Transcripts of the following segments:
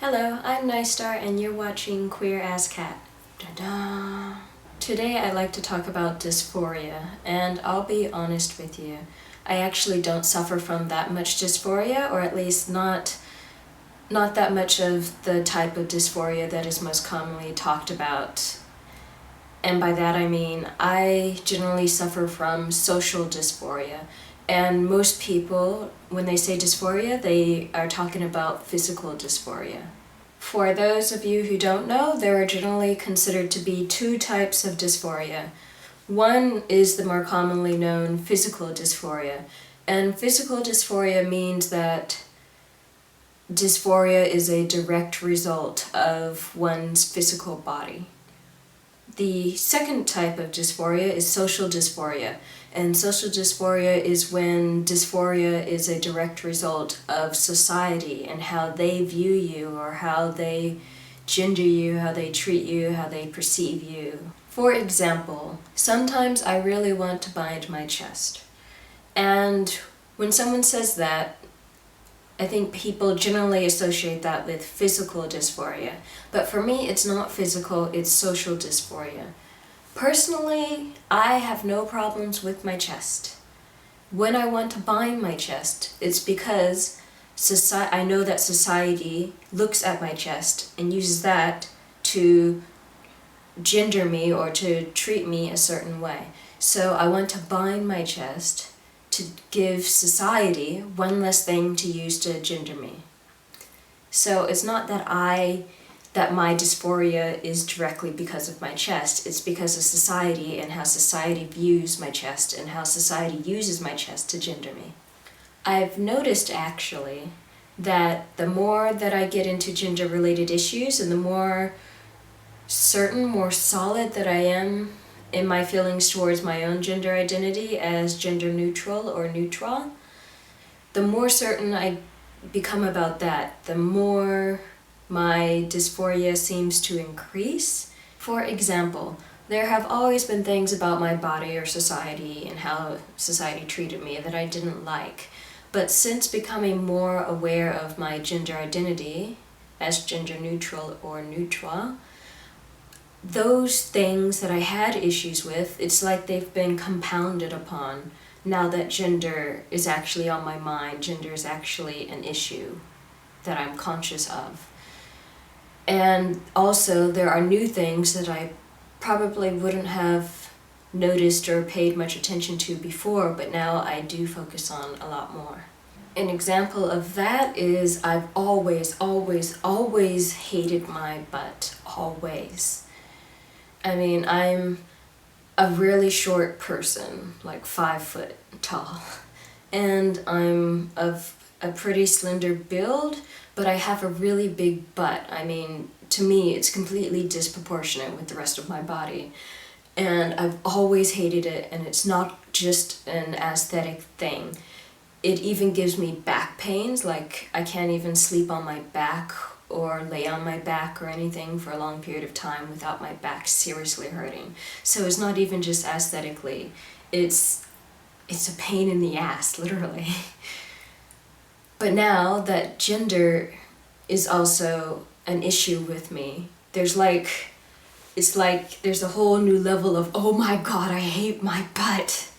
Hello, I'm Nystar and you're watching Queer As Cat. Ta-da! Today I'd like to talk about dysphoria, and I'll be honest with you. I actually don't suffer from that much dysphoria, or at least not that much of the type of dysphoria that is most commonly talked about. And by that I mean I generally suffer from social dysphoria. And most people, when they say dysphoria, they are talking about physical dysphoria. For those of you who don't know, there are generally considered to be two types of dysphoria. One is the more commonly known physical dysphoria. And physical dysphoria means that dysphoria is a direct result of one's physical body. The second type of dysphoria is social dysphoria, and social dysphoria is when dysphoria is a direct result of society and how they view you or how they gender you, how they treat you, how they perceive you. For example, sometimes I really want to bind my chest, and when someone says that, I think people generally associate that with physical dysphoria, but for me it's not physical, it's social dysphoria. Personally, I have no problems with my chest. When I want to bind my chest, it's because I know that society looks at my chest and uses that to gender me or to treat me a certain way. So I want to bind my chest to give society one less thing to use to gender me. So it's not that my dysphoria is directly because of my chest, it's because of society and how society views my chest and how society uses my chest to gender me. I've noticed actually that the more that I get into gender-related issues and the more certain, more solid that I am in my feelings towards my own gender identity as gender neutral or neutral, the more certain I become about that, the more my dysphoria seems to increase. For example, there have always been things about my body or society and how society treated me that I didn't like. But since becoming more aware of my gender identity as gender neutral or neutral, those things that I had issues with, it's like they've been compounded upon now that gender is actually on my mind, gender is actually an issue that I'm conscious of. And also there are new things that I probably wouldn't have noticed or paid much attention to before, but now I do focus on a lot more. An example of that is I've always hated my butt, always. I mean, I'm a really short person, like 5 foot tall, and I'm of a pretty slender build, but I have a really big butt. I mean, to me, it's completely disproportionate with the rest of my body, and I've always hated it, and it's not just an aesthetic thing. It even gives me back pains, like I can't even sleep on my back or lay on my back or anything for a long period of time without my back seriously hurting. So it's not even just aesthetically, it's a pain in the ass, literally. But now that gender is also an issue with me, it's like there's a whole new level of, oh my god, I hate my butt.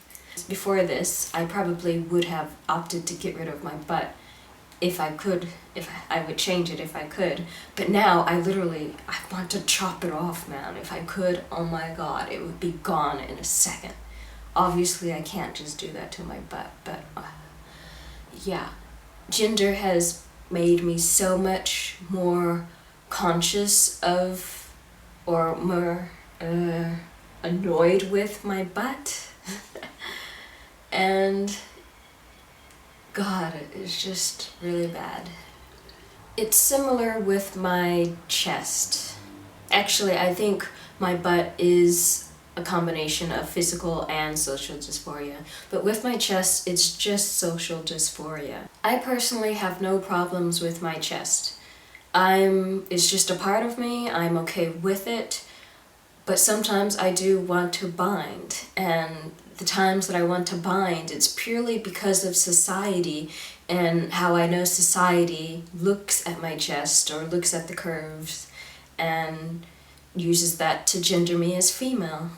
Before this, I probably would have opted to get rid of my butt if I could, if I would change it if I could. But now I want to chop it off, man. If I could, oh my god, it would be gone in a second. Obviously I can't just do that to my butt, but yeah. Gender has made me so much more conscious of, or more annoyed with my butt. And God, it's just really bad. It's similar with my chest. Actually, I think my butt is a combination of physical and social dysphoria. But with my chest, it's just social dysphoria. I personally have no problems with my chest. It's just a part of me, I'm okay with it. But sometimes I do want to bind, and the times that I want to bind, it's purely because of society and how I know society looks at my chest or looks at the curves and uses that to gender me as female.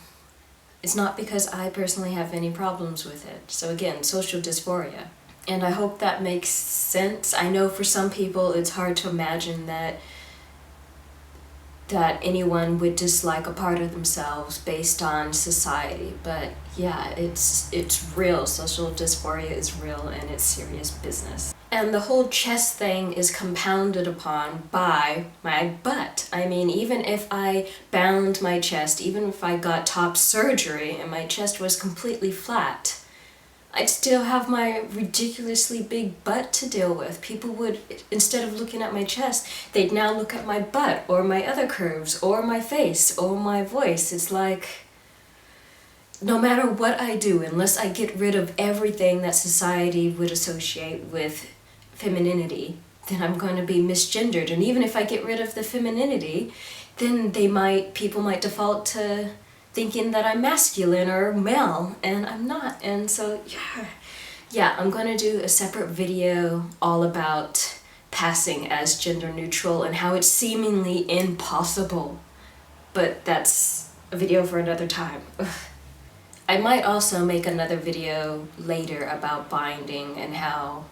It's not because I personally have any problems with it. So again, social dysphoria. And I hope that makes sense. I know for some people it's hard to imagine that anyone would dislike a part of themselves based on society. But yeah, it's real. Social dysphoria is real and it's serious business. And the whole chest thing is compounded upon by my butt. I mean, even if I bound my chest, even if I got top surgery and my chest was completely flat, I'd still have my ridiculously big butt to deal with. People would, instead of looking at my chest, they'd now look at my butt or my other curves or my face or my voice. It's like, no matter what I do, unless I get rid of everything that society would associate with femininity, then I'm going to be misgendered. And even if I get rid of the femininity, then people might default to thinking that I'm masculine or male, and I'm not. And so yeah, I'm going to do a separate video all about passing as gender neutral and how it's seemingly impossible. But that's a video for another time. I might also make another video later about binding and how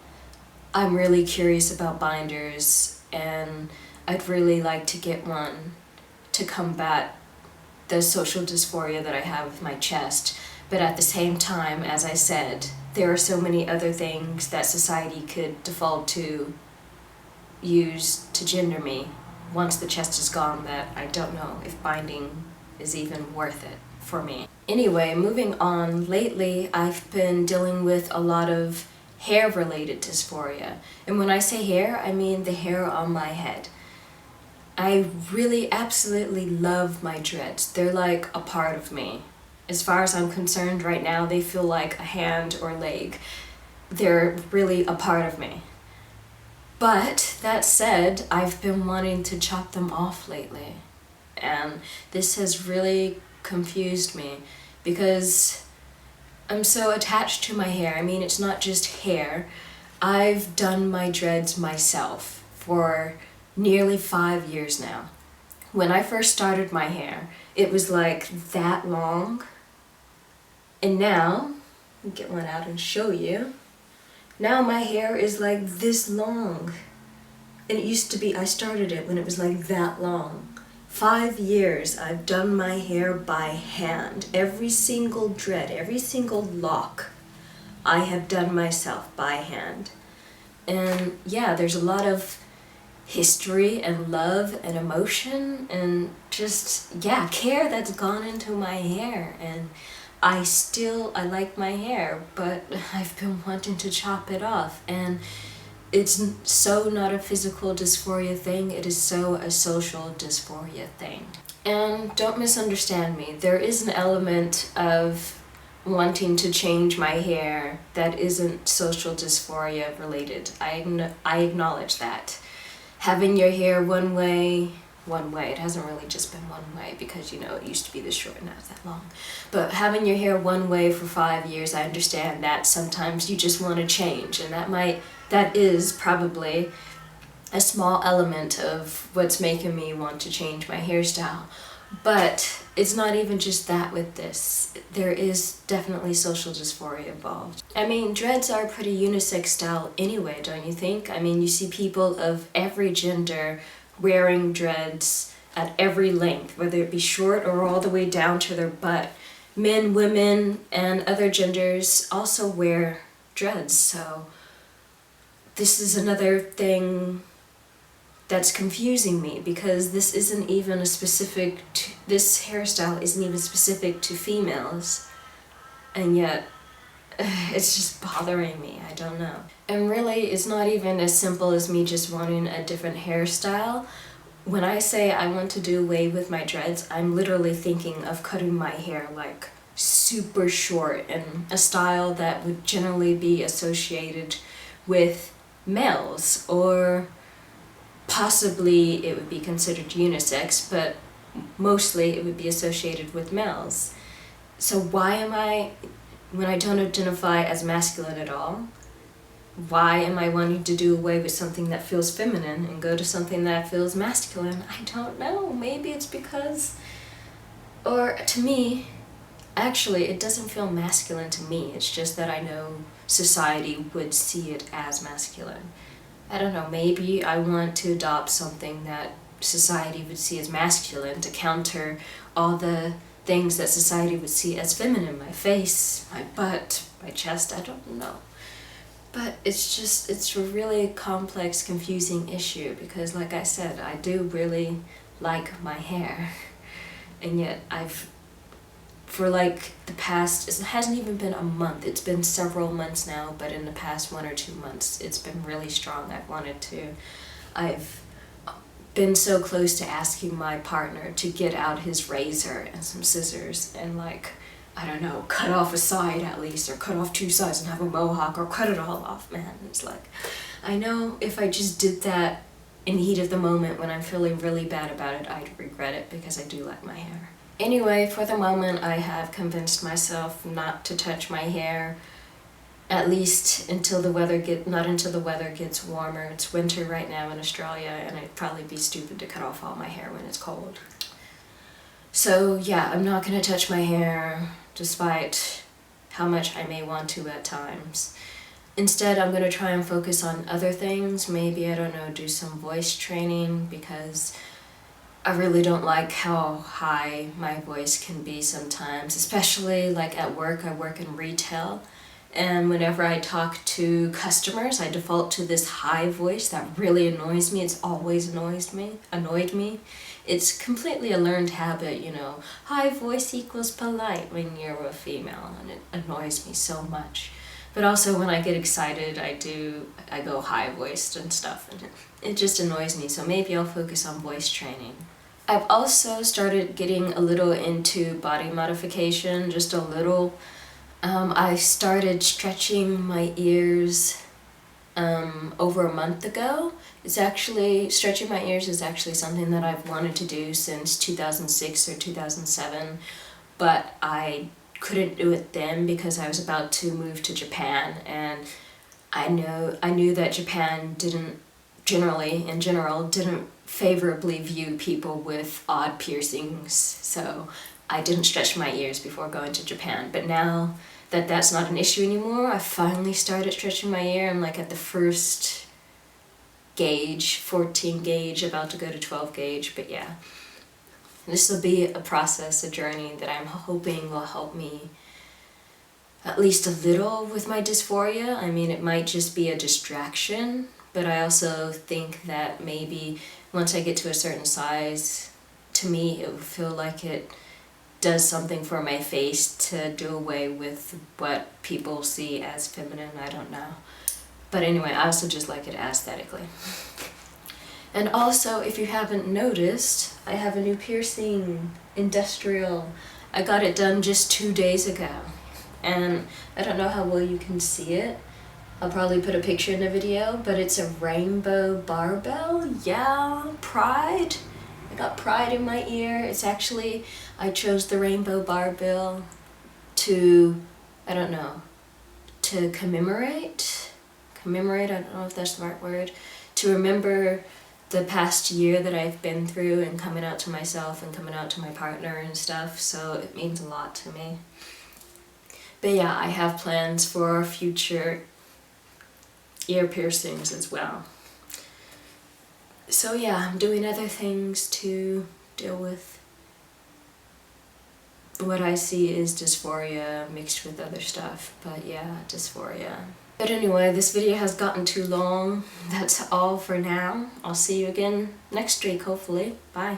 I'm really curious about binders, and I'd really like to get one to combat the social dysphoria that I have with my chest. But at the same time, as I said, there are so many other things that society could default to use to gender me once the chest is gone that I don't know if binding is even worth it for me. Anyway, moving on, lately I've been dealing with a lot of hair-related dysphoria. And when I say hair, I mean the hair on my head. I really absolutely love my dreads. They're like a part of me. As far as I'm concerned right now, they feel like a hand or leg. They're really a part of me. But that said, I've been wanting to chop them off lately. And this has really confused me because I'm so attached to my hair. I mean, it's not just hair. I've done my dreads myself for nearly 5 years now. When I first started my hair, it was like that long. And now, I'll get one out and show you. Now my hair is like this long. And it used to be, I started it when it was like that long. 5 years I've done my hair by hand. Every single dread, every single lock, I have done myself by hand. And yeah, there's a lot of history and love and emotion and just, yeah, care that's gone into my hair. And I like my hair, but I've been wanting to chop it off. And it's so not a physical dysphoria thing, it is so a social dysphoria thing. And don't misunderstand me, there is an element of wanting to change my hair that isn't social dysphoria related. I acknowledge that. Having your hair one way, it hasn't really just been one way because, you know, it used to be this short and now it's that long. But having your hair one way for 5 years, I understand that sometimes you just want to change, and that is probably a small element of what's making me want to change my hairstyle. But it's not even just that with this. There is definitely social dysphoria involved. I mean, dreads are a pretty unisex style anyway, don't you think? I mean, you see people of every gender wearing dreads at every length, whether it be short or all the way down to their butt. Men, women, and other genders also wear dreads, so this is another thing that's confusing me because this isn't even this hairstyle isn't even specific to females, and yet it's just bothering me. I don't know. And really, it's not even as simple as me just wanting a different hairstyle. When I say I want to do away with my dreads, I'm literally thinking of cutting my hair like super short in a style that would generally be associated with males, or possibly it would be considered unisex, but mostly it would be associated with males. So why am I, when I don't identify as masculine at all, why am I wanting to do away with something that feels feminine and go to something that feels masculine? I don't know. Maybe it's because, or to me, actually, it doesn't feel masculine to me. It's just that I know society would see it as masculine. I don't know, maybe I want to adopt something that society would see as masculine to counter all the things that society would see as feminine. My face, my butt, my chest, I don't know. But it's a really complex, confusing issue because, like I said, I do really like my hair. And yet for like the past, it hasn't even been a month, it's been several months now, but in the past 1 or 2 months, it's been really strong. I've been so close to asking my partner to get out his razor and some scissors and, like, I don't know, cut off a side at least, or cut off 2 sides and have a mohawk, or cut it all off, man. It's like, I know if I just did that in the heat of the moment when I'm feeling really bad about it, I'd regret it because I do like my hair. Anyway, for the moment, I have convinced myself not to touch my hair, at least until not until the weather gets warmer. It's winter right now in Australia, and it'd probably be stupid to cut off all my hair when it's cold. So yeah, I'm not gonna touch my hair, despite how much I may want to at times. Instead, I'm gonna try and focus on other things. Maybe, I don't know, do some voice training, because I really don't like how high my voice can be sometimes, especially like at work. I work in retail, and whenever I talk to customers, I default to this high voice that really annoys me. It's always annoyed me. It's completely a learned habit, you know. High voice equals polite when you're a female, and it annoys me so much. But also when I get excited, I go high-voiced and stuff, and it just annoys me, so maybe I'll focus on voice training. I've also started getting a little into body modification, just a little. I started stretching my ears over a month ago. Stretching my ears is actually something that I've wanted to do since 2006 or 2007, but I couldn't do it then because I was about to move to Japan, and I knew that Japan didn't favorably view people with odd piercings, so I didn't stretch my ears before going to Japan. But now that that's not an issue anymore, I finally started stretching my ear. I'm like at the first gauge, 14 gauge, about to go to 12 gauge, but yeah. This will be a process, a journey that I'm hoping will help me at least a little with my dysphoria. I mean, it might just be a distraction, but I also think that maybe once I get to a certain size, to me, it will feel like it does something for my face to do away with what people see as feminine. I don't know. But anyway, I also just like it aesthetically. And also, if you haven't noticed, I have a new piercing, industrial. I got it done just 2 days ago. And I don't know how well you can see it. I'll probably put a picture in the video, but it's a rainbow barbell. Yeah, pride. I got pride in my ear. It's actually, I chose the rainbow barbell to, I don't know, to commemorate, I don't know if that's the right word, to remember the past year that I've been through and coming out to myself and coming out to my partner and stuff, so it means a lot to me. But yeah, I have plans for future ear piercings as well. So yeah, I'm doing other things to deal with what I see is dysphoria mixed with other stuff, but yeah, dysphoria. But anyway, this video has gotten too long. That's all for now. I'll see you again next week, hopefully. Bye.